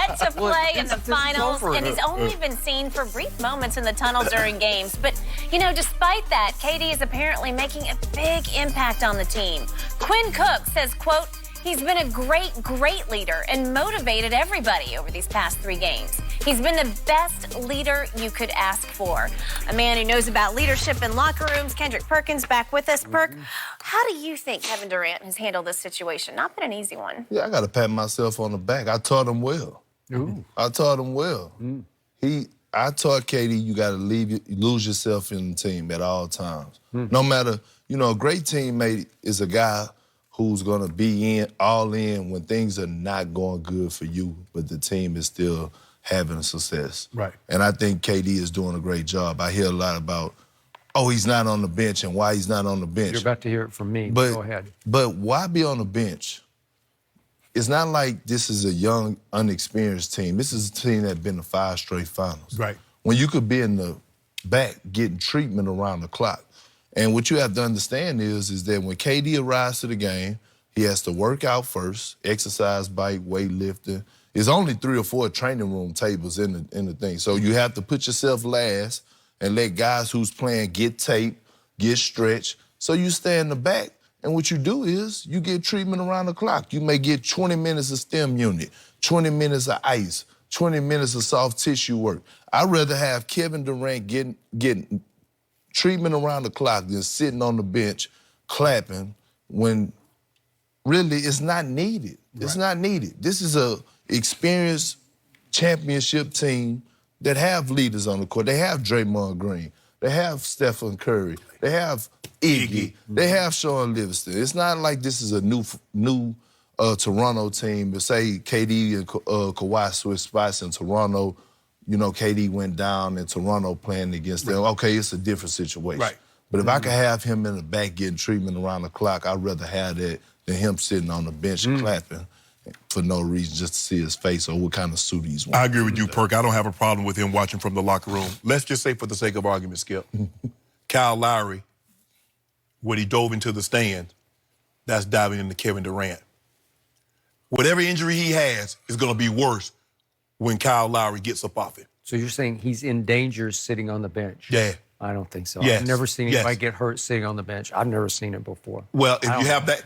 yet to play in the finals, and he's only been seen for brief moments in the tunnel during games. But, you know, despite that, KD is apparently making a big impact on the team. Quinn Cook says, quote, he's been a great leader and motivated everybody over these past 3 games. He's been the best leader you could ask for. A man who knows about leadership in locker rooms, Kendrick Perkins, back with us. Perk, how do you think Kevin Durant has handled this situation? Not been an easy one. Yeah, I got to pat myself on the back. I taught him well. Ooh. I taught him well. I taught KD you got to lose yourself in the team at all times. No matter, you know, a great teammate is a guy who's going to be all in when things are not going good for you, but the team is still having success. Right. And I think KD is doing a great job. I hear a lot about, oh, he's not on the bench and why he's not on the bench. You're about to hear it from me. But, go ahead. But why be on the bench? It's not like this is a young, unexperienced team. This is a team that's been to 5 straight finals. Right. When you could be in the back getting treatment around the clock. And what you have to understand is that when KD arrives to the game, he has to work out first, exercise, bike, weightlifting. There's only 3 or 4 training room tables in the thing. So you have to put yourself last and let guys who's playing get tape, get stretched. So you stay in the back, and what you do is you get treatment around the clock. You may get 20 minutes of stem unit, 20 minutes of ice, 20 minutes of soft tissue work. I'd rather have Kevin Durant getting treatment around the clock than sitting on the bench clapping when really it's not needed. It's not needed. This is a experienced championship team that have leaders on the court. They have Draymond Green. They have Stephen Curry. They have Iggy. They have Sean Livingston. It's not like this is a new Toronto team. But say KD and Kawhi switched spots in Toronto. You know, KD went down in Toronto playing against them. Okay, it's a different situation. Right. But if I could have him in the back getting treatment around the clock, I'd rather have that than him sitting on the bench clapping for no reason, just to see his face or what kind of suit he's wearing. I agree with you, Perk. I don't have a problem with him watching from the locker room. Let's just say, for the sake of argument, Skip, Kyle Lowry, when he dove into the stand, that's diving into Kevin Durant. Whatever injury he has is going to be worse when Kyle Lowry gets up off it. So you're saying he's in danger sitting on the bench? Yeah. I don't think so. Yes. I've never seen anybody Yes. get hurt sitting on the bench. I've never seen it before. Well, if you have that,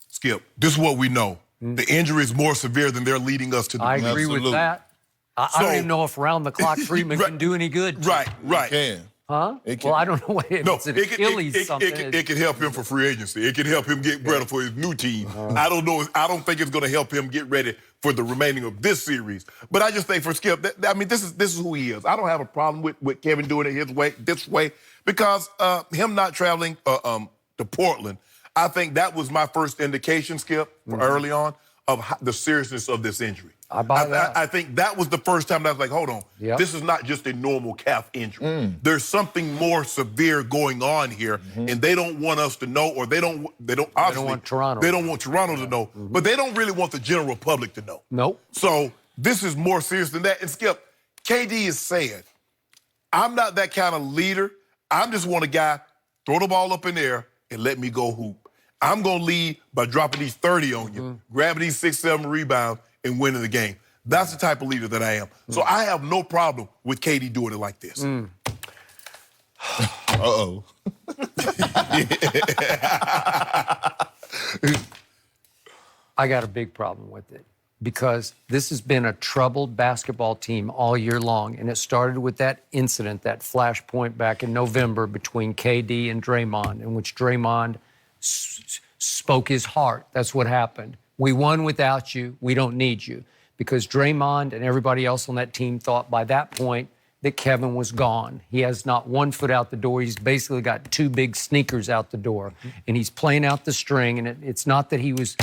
Skip, this is what we know. The injury is more severe than they're leading us to I believe. agree with Absolutely. that. I don't even know if round-the-clock treatment can do any good. Right. Can. Huh? It can. Well, I don't know what it No, is. It's an Achilles something. it can help him for free agency. It can help him get ready for his new team. I don't know. I don't think it's going to help him get ready for the remaining of this series. But I just think for Skip, I mean, this is who he is. I don't have a problem with Kevin doing it this way, because him not traveling to Portland, I think that was my first indication, Skip, early on, of the seriousness of this injury. I buy that. I think that was the first time that I was like, hold on, Yep. this is not just a normal calf injury. There's something more severe going on here, and they don't want us to know, or they don't obviously, want Toronto. They don't want Toronto to know, but they don't really want the general public to know. Nope. So this is more serious than that. And Skip, KD is saying, I'm not that kind of leader. I'm just want a guy, throw the ball up in there and let me go hoop. I'm going to lead by dropping these 30 on you, grabbing these 6-7 rebounds, and winning the game. That's the type of leader that I am. So I have no problem with KD doing it like this. Uh-oh. I got a big problem with it because this has been a troubled basketball team all year long, and it started with that incident, that flashpoint back in November between KD and Draymond, in which Draymond spoke his heart. That's what happened. We won without you. We don't need you. Because Draymond and everybody else on that team thought by that point that Kevin was gone. He has not 1 foot out the door. He's basically got 2 big sneakers out the door. And he's playing out the string. And it's not that he was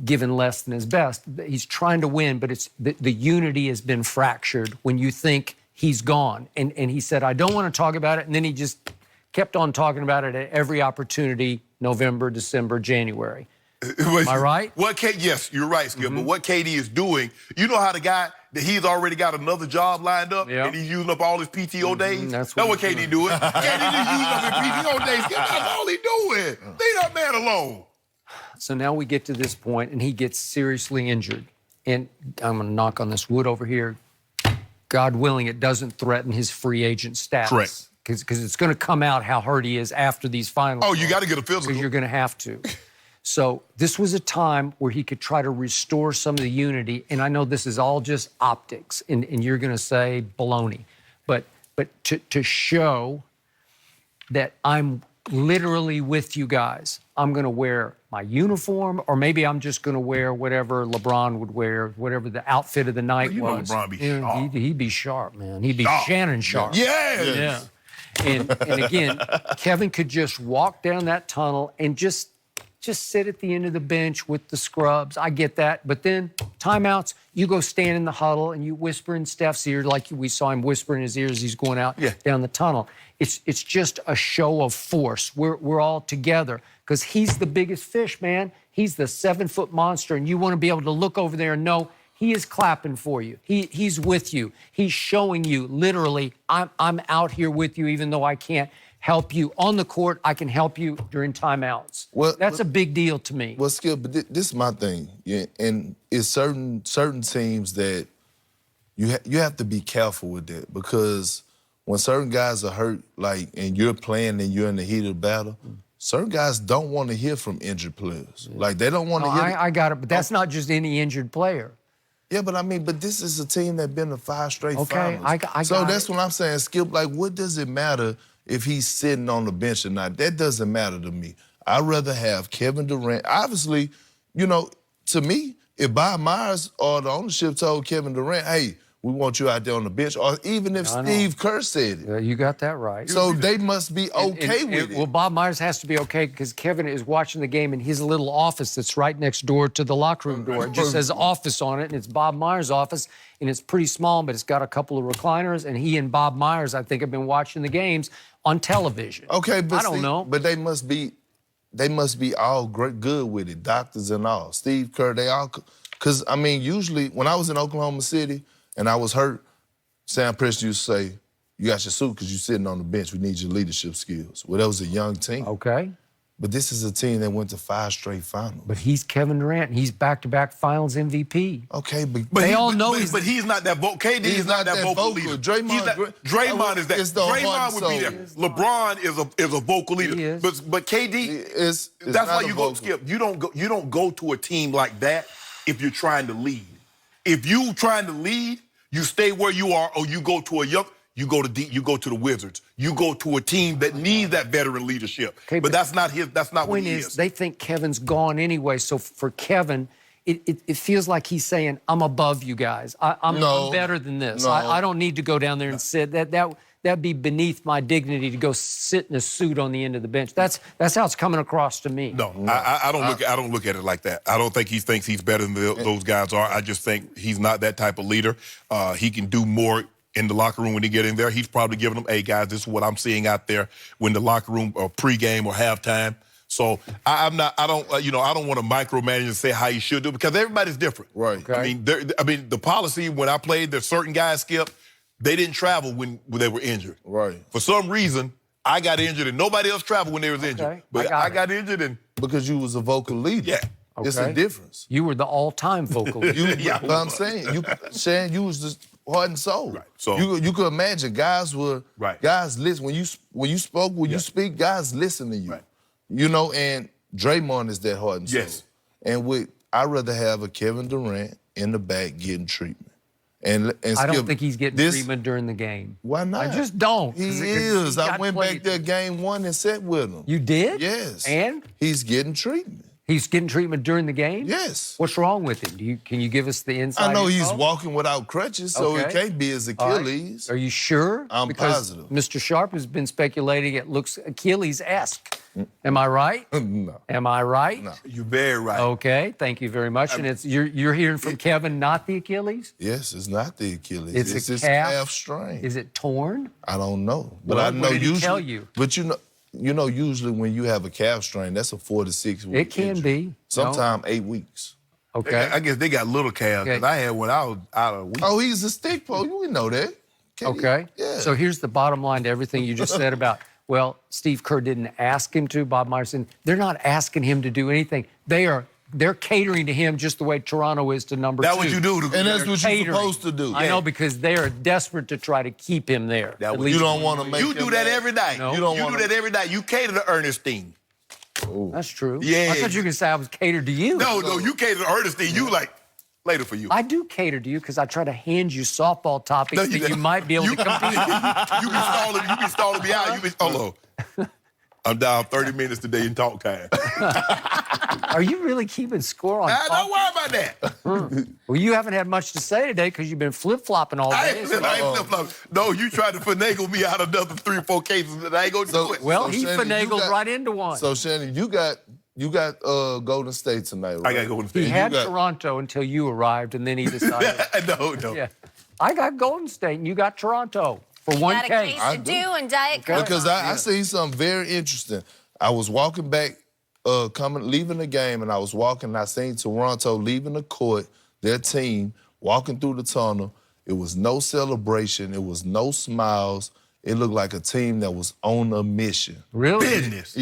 given less than his best. He's trying to win, but it's the unity has been fractured when you think he's gone. And he said, I don't want to talk about it. And then he just kept on talking about it at every opportunity, November, December, January. Am I right? Yes, you're right, Skip. But what KD is doing, you know how the guy that he's already got another job lined up and he's using up all his PTO days? That's what what KD doing. KD just using up his PTO days. Skip, that's all he doing. Leave that man alone. So now we get to this point, and he gets seriously injured. and I'm going to knock on this wood over here, God willing, it doesn't threaten his free agent status. Correct. Because it's going to come out how hurt he is after these finals. Oh, you got to get a physical. Because you're going to have to. So this was a time where he could try to restore some of the unity. And I know this is all just optics, and you're going to say baloney. But to show that I'm literally with you guys, I'm going to wear my uniform, or maybe I'm just going to wear whatever LeBron would wear, whatever the outfit of the night you was. know LeBron be sharp. He'd be sharp, man. He'd be Shannon sharp. Yeah. And again, Kevin could just walk down that tunnel and just sit at the end of the bench with the scrubs. I get that. But then timeouts, you go stand in the huddle and you whisper in Steph's ear like we saw him whisper in his ear as he's going out down the tunnel. It's just a show of force. We're all together because he's the biggest fish, man. He's the 7-foot monster, and you want to be able to look over there and know he is clapping for you. He's with you. He's showing you literally, I'm out here with you, even though I can't help you on the court. I can help you during timeouts. Well, that's a big deal to me. Well, Skip, but this is my thing, and it's certain teams that you have to be careful with that, because when certain guys are hurt, like, and you're playing and you're in the heat of the battle, certain guys don't want to hear from injured players. Like, they don't want to hear. I got it, but that's not just any injured player. Yeah, but I mean, but this is a team that's been to 5 straight finals. I so got that's it. what I'm saying, Skip. Like, what does it matter if he's sitting on the bench or not? That doesn't matter to me. I'd rather have Kevin Durant. Obviously, you know, to me, if Bob Myers or the ownership told Kevin Durant, hey, we want you out there on the bench, or even if Steve Kerr said it. You got that right. So they must be okay with it. Well, Bob Myers has to be okay because Kevin is watching the game in his little office that's right next door to the locker room door. It just says office on it, and it's Bob Myers' office, and it's pretty small, but it's got a couple of recliners, and he and Bob Myers, I think, have been watching the games on television. Okay, but I don't know. But they must be all good with it, doctors and all. Steve Kerr, they all, because, I mean, usually when I was in Oklahoma City and I was hurt, Sam Preston used to say, you got your suit because you're sitting on the bench. We need your leadership skills. Well, that was a young team. Okay. But this is a team that went to 5 straight finals. But he's Kevin Durant, and he's back-to-back finals MVP. Okay, but they all know But he's not that vocal. KD is not that vocal leader. Draymond is that. Draymond would be there. LeBron is a vocal leader. He is. But KD is that's why you go, Skip. You don't go to a team like that if you're trying to lead. If you trying to lead, you stay where you are, or you go to you go to the Wizards. You go to a team that needs that veteran leadership. Okay, but that's not his. That's not what he is. They think Kevin's gone anyway. So for Kevin, it feels like he's saying, "I'm above you guys. I'm better than this. No. I don't need to go down there and sit. That'd be beneath my dignity to go sit in a suit on the end of the bench." That's how it's coming across to me. No, I don't look at it like that. I don't think he thinks he's better than those guys are. I just think he's not that type of leader. He can do more in the locker room when he get in there. He's probably giving them, hey, guys, this is what I'm seeing out there when the locker room or pregame or halftime. So I don't want to micromanage and say how he should do it, because everybody's different. Right. Okay. I mean, the policy when I played, there's certain guys, Skip, they didn't travel when they were injured. Right. For some reason, I got injured and nobody else traveled when they was injured. But I got injured and because you was a vocal leader. Yeah. It's a difference. You were the all-time vocal leader. But I'm saying, Shan, you was just heart and soul. Right. So you could imagine guys listen when you speak, guys listen to you. Right. You know, and Draymond is that heart and soul. Yes. And I'd rather have a Kevin Durant in the back getting treatment. And I don't think he's getting treatment during the game. Why not? I just don't. He is. I went back there game 1 and sat with him. You did? Yes. And? He's getting treatment. He's getting treatment during the game? Yes. What's wrong with him? Can you give us the inside? I know he's walking without crutches, so it can't be his Achilles. Right. Are you sure? I'm positive. Mr. Sharp has been speculating it looks Achilles-esque. Am I right? No. Am I right? No. you're very right. Okay, thank you very much. And you're hearing from Kevin, not the Achilles? Yes, it's not the Achilles. It's his calf calf strain. Is it torn? I don't know. But Well, I know what did he usually. tell you? But you know, usually when you have a calf strain, that's a 4 to 6 week. It can injury. be. Sometimes 8 weeks. Okay. I guess they got little calves. Okay. 'Cause I had one out of a week. Oh, he's a stick pole. We know that. Okay. Yeah. So here's the bottom line to everything you just said about, well, Steve Kerr didn't ask him to, Bob Myers said, they're not asking him to do anything. They are they're catering to him just the way Toronto is to number That's two. what you do. And that's what you're Catering. supposed to do. I know, because they are desperate to try to keep him there. That At was- least You don't want to make You do him that mad. every night. No. You don't You want do that every night. You cater to Ernestine. That's true. Yeah. I thought you were going to say I was catered to you. No, you cater to Ernestine. You like, later for you. I do cater to you because I try to hand you softball topics that you don't. might be able to compete on. You be stalling me out. Hold on. I'm down 30 minutes today in talk time. Are you really keeping score on Don't talk? worry about that. Well, you haven't had much to say today because you've been flip-flopping all I day. ain't flip-flopping. No, you tried to finagle me out of another 3 or 4 cases that I ain't gonna do it. Well, So, he Shannon, you finagled got- right into one. So, Shannon, you got Golden State tonight, right? I gotta go to He the had got- Toronto until you arrived, and then he decided. No. Yeah. I got Golden State, and you got Toronto for one Got a case. case I to do. do and Diet Coke. Because I see something very interesting. I was walking back, leaving the game, and I was walking, and I seen Toronto leaving the court, their team, walking through the tunnel. It was no celebration. It was no smiles. It looked like a team that was on a mission. Really? Business.